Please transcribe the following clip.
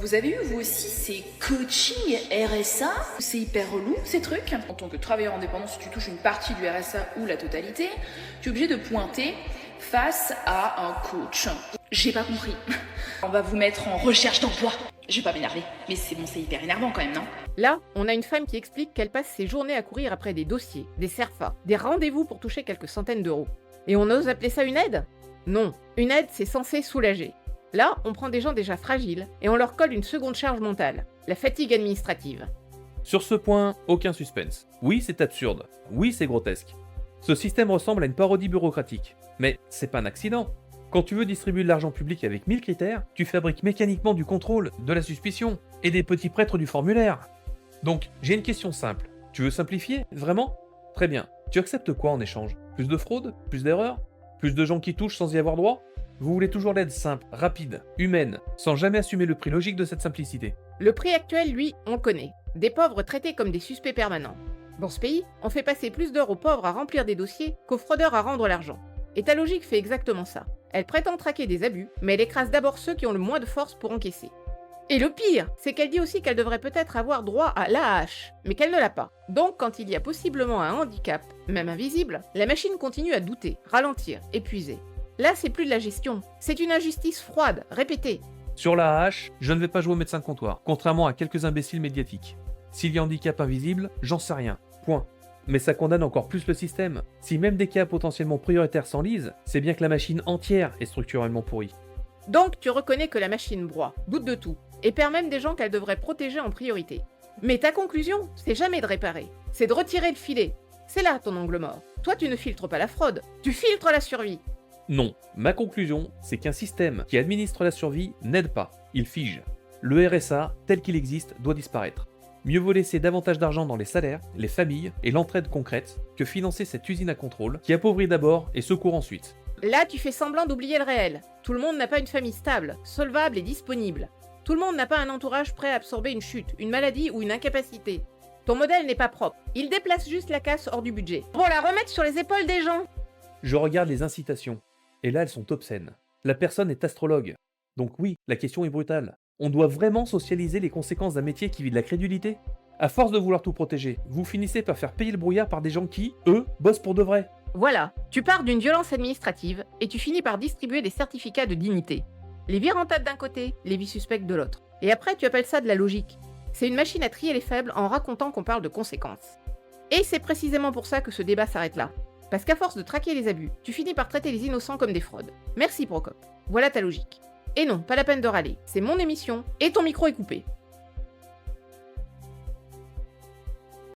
Vous avez eu vous aussi ces coachings RSA? C'est hyper relou ces trucs. En tant que travailleur indépendant, si tu touches une partie du RSA ou la totalité, tu es obligé de pointer face à un coach. J'ai pas compris. On va vous mettre en recherche d'emploi. Je vais pas m'énerver, mais c'est bon, c'est hyper énervant quand même, non? Là, on a une femme qui explique qu'elle passe ses journées à courir après des dossiers, des CERFA, des rendez-vous pour toucher quelques centaines d'euros. Et on ose appeler ça une aide? Non, une aide, c'est censé soulager. Là, on prend des gens déjà fragiles et on leur colle une seconde charge mentale, la fatigue administrative. Sur ce point, aucun suspense. Oui, c'est absurde. Oui, c'est grotesque. Ce système ressemble à une parodie bureaucratique. Mais c'est pas un accident. Quand tu veux distribuer de l'argent public avec 1000 critères, tu fabriques mécaniquement du contrôle, de la suspicion et des petits prêtres du formulaire. Donc, j'ai une question simple. Tu veux simplifier? Vraiment? Très bien. Tu acceptes quoi en échange? Plus de fraude? Plus d'erreurs? Plus de gens qui touchent sans y avoir droit? Vous voulez toujours l'aide simple, rapide, humaine, sans jamais assumer le prix logique de cette simplicité. Le prix actuel, lui, on le connaît. Des pauvres traités comme des suspects permanents. Dans ce pays, on fait passer plus d'heures aux pauvres à remplir des dossiers qu'aux fraudeurs à rendre l'argent. Et ta logique fait exactement ça. Elle prétend traquer des abus, mais elle écrase d'abord ceux qui ont le moins de force pour encaisser. Et le pire, c'est qu'elle dit aussi qu'elle devrait peut-être avoir droit à l'AAH, mais qu'elle ne l'a pas. Donc quand il y a possiblement un handicap, même invisible, la machine continue à douter, ralentir, épuiser. Là, c'est plus de la gestion, c'est une injustice froide, répétée. Sur la hache, je ne vais pas jouer au médecin de comptoir, contrairement à quelques imbéciles médiatiques. S'il y a handicap invisible, j'en sais rien. Point. Mais ça condamne encore plus le système. Si même des cas potentiellement prioritaires s'enlisent, c'est bien que la machine entière est structurellement pourrie. Donc tu reconnais que la machine broie, doute de tout, et perd même des gens qu'elle devrait protéger en priorité. Mais ta conclusion, c'est jamais de réparer, c'est de retirer le filet. C'est là ton angle mort. Toi tu ne filtres pas la fraude, tu filtres la survie. Non, ma conclusion, c'est qu'un système qui administre la survie n'aide pas, il fige. Le RSA, tel qu'il existe, doit disparaître. Mieux vaut laisser davantage d'argent dans les salaires, les familles et l'entraide concrète que financer cette usine à contrôle qui appauvrit d'abord et secourt ensuite. Là tu fais semblant d'oublier le réel. Tout le monde n'a pas une famille stable, solvable et disponible. Tout le monde n'a pas un entourage prêt à absorber une chute, une maladie ou une incapacité. Ton modèle n'est pas propre, il déplace juste la casse hors du budget. Pour la remettre sur les épaules des gens. Je regarde les incitations. Et là, elles sont obscènes. La personne est astrologue. Donc oui, la question est brutale. On doit vraiment socialiser les conséquences d'un métier qui vit de la crédulité? À force de vouloir tout protéger, vous finissez par faire payer le brouillard par des gens qui, eux, bossent pour de vrai. Voilà, tu pars d'une violence administrative et tu finis par distribuer des certificats de dignité. Les vies rentables d'un côté, les vies suspectes de l'autre. Et après tu appelles ça de la logique. C'est une machine à trier les faibles en racontant qu'on parle de conséquences. Et c'est précisément pour ça que ce débat s'arrête là. Parce qu'à force de traquer les abus, tu finis par traiter les innocents comme des fraudes. Merci Procop. Voilà ta logique. Et non, pas la peine de râler. C'est mon émission et ton micro est coupé.